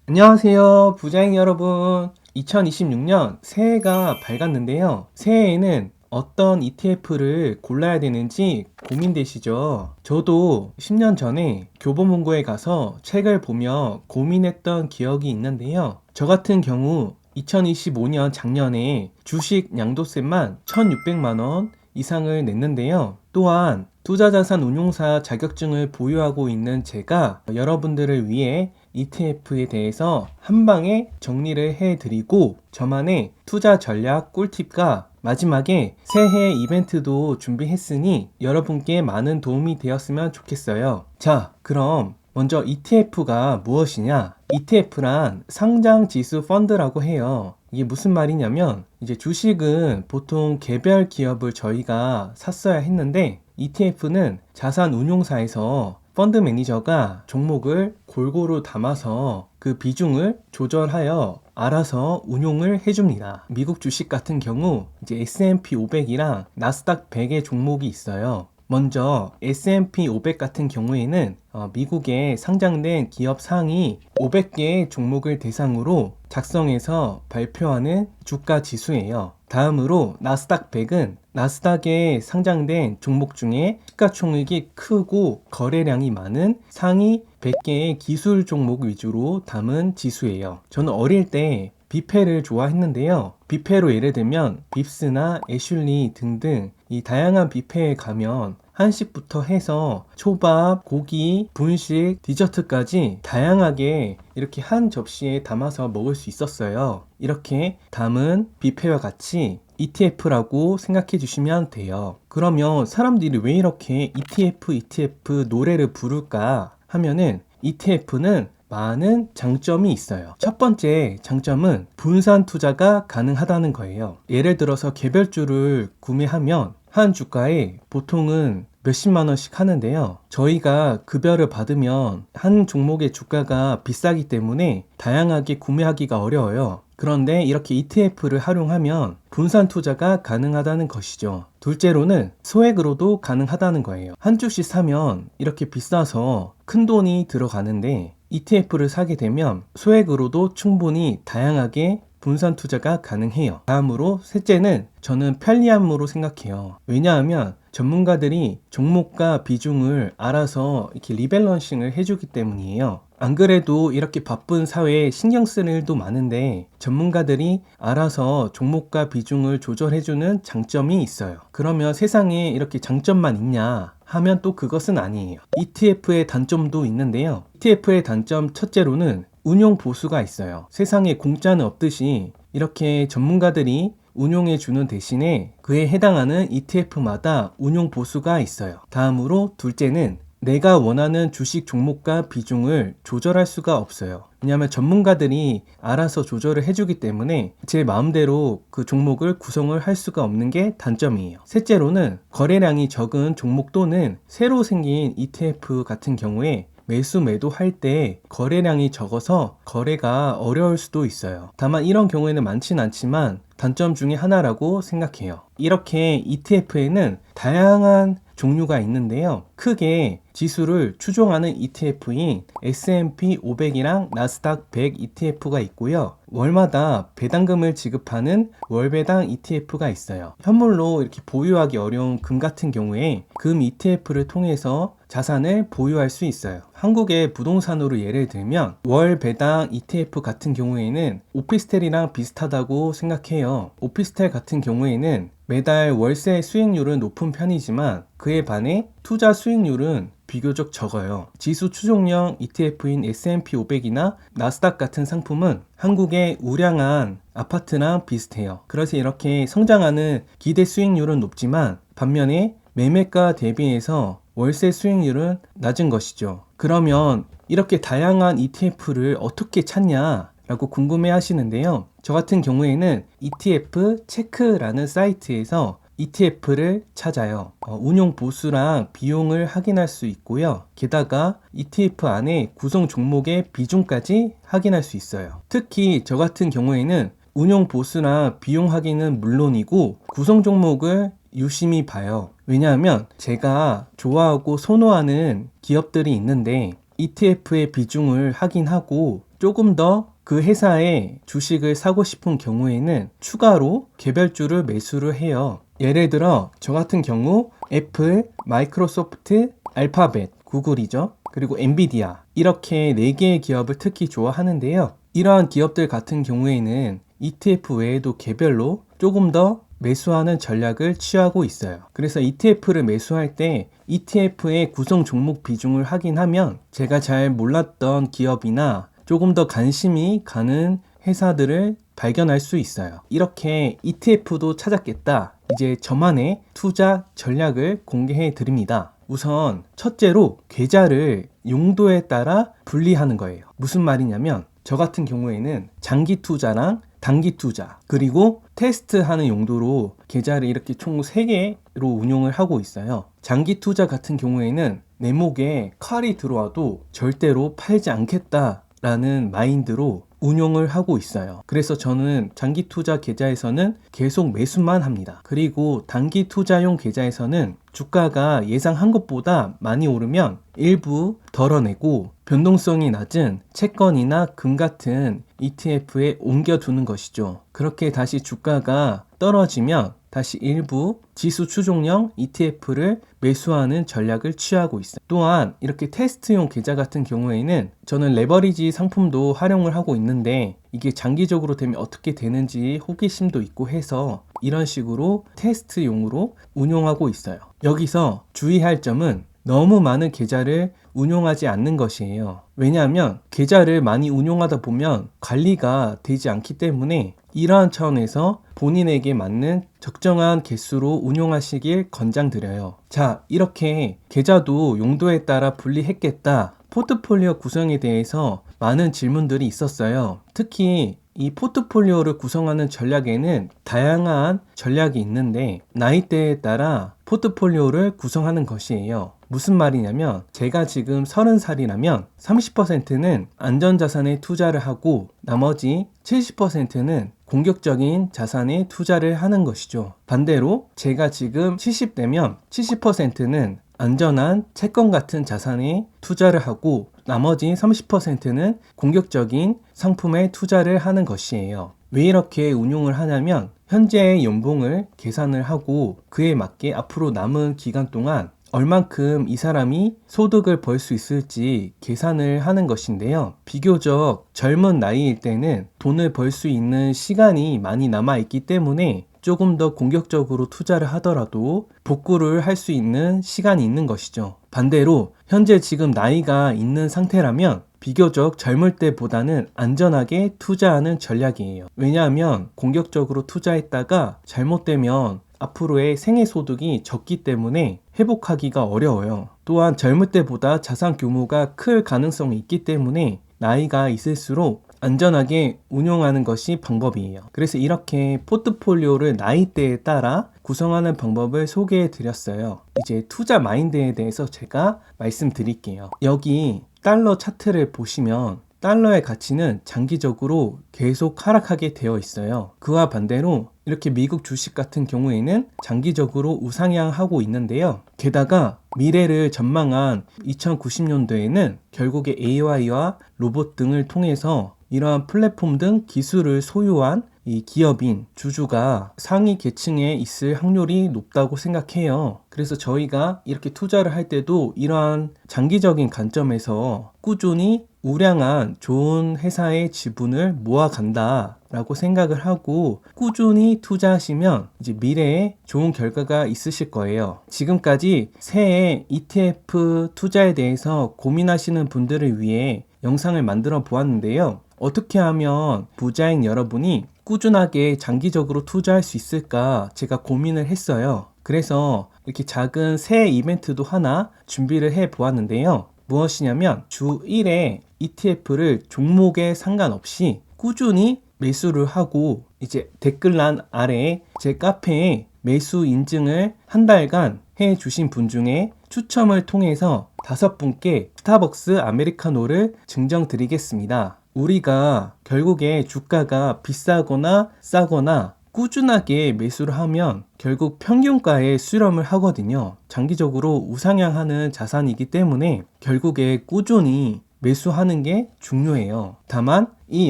안녕하세요, 부자인 여러분. 2026년 새해가 밝았는데요. 새해에는 어떤 ETF를 골라야 되는지 고민되시죠? 저도 10년 전에 교보문고에 가서 책을 보며 고민했던 기억이 있는데요. 저 같은 경우 2025년 작년에 주식 양도세만 1,600만 원 이상을 냈는데요. 또한 투자자산 운용사 자격증을 보유하고 있는 제가 여러분들을 위해 ETF에 대해서 한 방에 정리를 해드리고 저만의 투자 전략 꿀팁과 마지막에 새해 이벤트도 준비했으니 여러분께 많은 도움이 되었으면 좋겠어요. 자, 그럼 먼저 ETF가 무엇이냐? ETF란 상장 지수 펀드라고 해요. 이게 무슨 말이냐면 이제 주식은 보통 개별 기업을 저희가 샀어야 했는데 ETF는 자산 운용사에서 펀드 매니저가 종목을 골고루 담아서 그 비중을 조절하여 알아서 운용을 해줍니다. 미국 주식 같은 경우 이제 S&P 500이랑 나스닥 100의 종목이 있어요. 먼저 S&P 500 같은 경우에는 미국에 상장된 기업 상위 500개의 종목을 대상으로 작성해서 발표하는 주가 지수예요. 다음으로 나스닥 100은 나스닥에 상장된 종목 중에 시가총액이 크고 거래량이 많은 상위 100개의 기술 종목 위주로 담은 지수예요. 저는 어릴 때 뷔페를 좋아했는데요. 뷔페로 예를 들면 빕스나 애슐리 등등 이 다양한 뷔페에 가면 한식부터 해서 초밥, 고기, 분식, 디저트까지 다양하게 이렇게 한 접시에 담아서 먹을 수 있었어요. 이렇게 담은 뷔페와 같이 ETF라고 생각해 주시면 돼요. 그러면 사람들이 왜 이렇게 ETF 노래를 부를까 하면은 ETF는 많은 장점이 있어요. 첫 번째 장점은 분산 투자가 가능하다는 거예요. 예를 들어서 개별주를 구매하면 한 주가에 보통은 몇십만 원씩 하는데요. 저희가 급여를 받으면 한 종목의 주가가 비싸기 때문에 다양하게 구매하기가 어려워요. 그런데 이렇게 ETF를 활용하면 분산 투자가 가능하다는 것이죠. 둘째로는 소액으로도 가능하다는 거예요. 한 주씩 사면 이렇게 비싸서 큰 돈이 들어가는데 ETF를 사게 되면 소액으로도 충분히 다양하게 분산 투자가 가능해요. 다음으로 셋째는 저는 편리함으로 생각해요. 왜냐하면 전문가들이 종목과 비중을 알아서 이렇게 리밸런싱을 해주기 때문이에요. 안 그래도 이렇게 바쁜 사회에 신경 쓰는 일도 많은데 전문가들이 알아서 종목과 비중을 조절해주는 장점이 있어요. 그러면 세상에 이렇게 장점만 있냐 하면 또 그것은 아니에요. ETF의 단점도 있는데요. ETF의 단점 첫째로는 운용 보수가 있어요. 세상에 공짜는 없듯이 이렇게 전문가들이 운용해 주는 대신에 그에 해당하는 ETF마다 운용 보수가 있어요. 다음으로 둘째는 내가 원하는 주식 종목과 비중을 조절할 수가 없어요. 왜냐하면 전문가들이 알아서 조절을 해주기 때문에 제 마음대로 그 종목을 구성을 할 수가 없는 게 단점이에요. 셋째로는 거래량이 적은 종목 또는 새로 생긴 ETF 같은 경우에 매수 매도할 때 거래량이 적어서 거래가 어려울 수도 있어요. 다만 이런 경우에는 많진 않지만 단점 중에 하나라고 생각해요. 이렇게 ETF에는 다양한 종류가 있는데요. 크게 지수를 추종하는 ETF인 S&P 500이랑 나스닥 100 ETF가 있고요. 월마다 배당금을 지급하는 월배당 ETF가 있어요. 현물로 이렇게 보유하기 어려운 금 같은 경우에 금 ETF를 통해서 자산을 보유할 수 있어요. 한국의 부동산으로 예를 들면 월배당 ETF 같은 경우에는 오피스텔이랑 비슷하다고 생각해요. 오피스텔 같은 경우에는 매달 월세 수익률은 높은 편이지만 그에 반해 투자 수익률은 비교적 적어요. 지수 추종형 ETF인 S&P 500이나 나스닥 같은 상품은 한국의 우량한 아파트랑 비슷해요. 그래서 이렇게 성장하는 기대 수익률은 높지만 반면에 매매가 대비해서 월세 수익률은 낮은 것이죠. 그러면 이렇게 다양한 ETF를 어떻게 찾냐? 라고 궁금해 하시는데요. 저 같은 경우에는 ETF 체크라는 사이트에서 ETF를 찾아요. 운용 보수랑 비용을 확인할 수 있고요. 게다가 ETF 안에 구성 종목의 비중까지 확인할 수 있어요. 특히 저 같은 경우에는 운용 보수나 비용 확인은 물론이고 구성 종목을 유심히 봐요. 왜냐하면 제가 좋아하고 선호하는 기업들이 있는데 ETF의 비중을 확인하고 조금 더 그 회사의 주식을 사고 싶은 경우에는 추가로 개별주를 매수를 해요. 예를 들어 저 같은 경우 애플, 마이크로소프트, 알파벳, 구글이죠. 그리고 엔비디아 이렇게 4개의 기업을 특히 좋아하는데요. 이러한 기업들 같은 경우에는 ETF 외에도 개별로 조금 더 매수하는 전략을 취하고 있어요. 그래서 ETF를 매수할 때 ETF의 구성 종목 비중을 확인하면 제가 잘 몰랐던 기업이나 조금 더 관심이 가는 회사들을 발견할 수 있어요. 이렇게 ETF도 찾았겠다. 이제 저만의 투자 전략을 공개해 드립니다. 우선 첫째로 계좌를 용도에 따라 분리하는 거예요. 무슨 말이냐면 저 같은 경우에는 장기 투자랑 단기 투자 그리고 테스트하는 용도로 계좌를 이렇게 총 3개로 운용을 하고 있어요. 장기 투자 같은 경우에는 내 목에 칼이 들어와도 절대로 팔지 않겠다라는 마인드로 운용을 하고 있어요. 그래서 저는 장기 투자 계좌에서는 계속 매수만 합니다. 그리고 단기 투자용 계좌에서는 주가가 예상한 것보다 많이 오르면 일부 덜어내고 변동성이 낮은 채권이나 금 같은 ETF에 옮겨두는 것이죠. 그렇게 다시 주가가 떨어지면 다시 일부 지수 추종형 ETF를 매수하는 전략을 취하고 있어요. 또한 이렇게 테스트용 계좌 같은 경우에는 저는 레버리지 상품도 활용을 하고 있는데 이게 장기적으로 되면 어떻게 되는지 호기심도 있고 해서 이런 식으로 테스트용으로 운용하고 있어요. 여기서 주의할 점은 너무 많은 계좌를 운용하지 않는 것이에요. 왜냐하면 계좌를 많이 운용하다 보면 관리가 되지 않기 때문에 이러한 차원에서 본인에게 맞는 적정한 개수로 운용하시길 권장드려요. 자, 이렇게 계좌도 용도에 따라 분리했겠다. 포트폴리오 구성에 대해서 많은 질문들이 있었어요. 특히 이 포트폴리오를 구성하는 전략에는 다양한 전략이 있는데 나이대에 따라 포트폴리오를 구성하는 것이에요. 무슨 말이냐면 제가 지금 30살이라면 30%는 안전자산에 투자를 하고 나머지 70%는 공격적인 자산에 투자를 하는 것이죠. 반대로 제가 지금 70대면 70%는 안전한 채권 같은 자산에 투자를 하고 나머지 30%는 공격적인 상품에 투자를 하는 것이에요. 왜 이렇게 운용을 하냐면 현재의 연봉을 계산을 하고 그에 맞게 앞으로 남은 기간 동안 얼만큼 이 사람이 소득을 벌 수 있을지 계산을 하는 것인데요. 비교적 젊은 나이일 때는 돈을 벌 수 있는 시간이 많이 남아있기 때문에 조금 더 공격적으로 투자를 하더라도 복구를 할 수 있는 시간이 있는 것이죠. 반대로 현재 지금 나이가 있는 상태라면 비교적 젊을 때보다는 안전하게 투자하는 전략이에요. 왜냐하면 공격적으로 투자했다가 잘못되면 앞으로의 생애소득이 적기 때문에 회복하기가 어려워요. 또한 젊을 때보다 자산 규모가 클 가능성이 있기 때문에 나이가 있을수록 안전하게 운용하는 것이 방법이에요. 그래서 이렇게 포트폴리오를 나이대에 따라 구성하는 방법을 소개해 드렸어요. 이제 투자 마인드에 대해서 제가 말씀드릴게요. 여기 달러 차트를 보시면 달러의 가치는 장기적으로 계속 하락하게 되어 있어요. 그와 반대로 이렇게 미국 주식 같은 경우에는 장기적으로 우상향하고 있는데요. 게다가 미래를 전망한 2090년도에는 결국에 AI와 로봇 등을 통해서 이러한 플랫폼 등 기술을 소유한 이 기업인 주주가 상위 계층에 있을 확률이 높다고 생각해요. 그래서 저희가 이렇게 투자를 할 때도 이러한 장기적인 관점에서 꾸준히 우량한 좋은 회사의 지분을 모아간다 라고 생각을 하고 꾸준히 투자하시면 이제 미래에 좋은 결과가 있으실 거예요. 지금까지 새해 ETF 투자에 대해서 고민하시는 분들을 위해 영상을 만들어 보았는데요. 어떻게 하면 부자인 여러분이 꾸준하게 장기적으로 투자할 수 있을까 제가 고민을 했어요. 그래서 이렇게 작은 새해 이벤트도 하나 준비를 해 보았는데요. 무엇이냐면 주 1회 ETF를 종목에 상관없이 꾸준히 매수를 하고 이제 댓글란 아래에 제 카페에 매수 인증을 한 달간 해 주신 분 중에 추첨을 통해서 5분께 스타벅스 아메리카노를 증정 드리겠습니다. 우리가 결국에 주가가 비싸거나 싸거나 꾸준하게 매수를 하면 결국 평균가에 수렴을 하거든요. 장기적으로 우상향하는 자산이기 때문에 결국에 꾸준히 매수하는 게 중요해요. 다만 이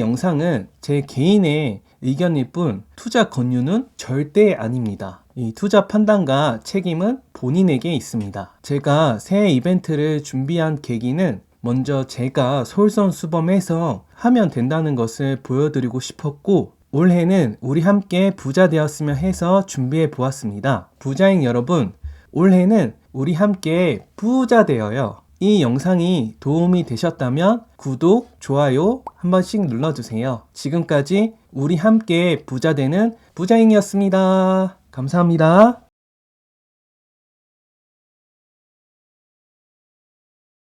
영상은 제 개인의 의견일 뿐 투자 권유는 절대 아닙니다. 이 투자 판단과 책임은 본인에게 있습니다. 제가 새해 이벤트를 준비한 계기는 먼저 제가 솔선수범해서 하면 된다는 것을 보여드리고 싶었고, 올해는 우리 함께 부자 되었으면 해서 준비해 보았습니다. 부자인 여러분, 올해는 우리 함께 부자 되어요. 이 영상이 도움이 되셨다면 구독, 좋아요 한 번씩 눌러주세요. 지금까지 우리 함께 부자 되는 부자인이었습니다. 감사합니다.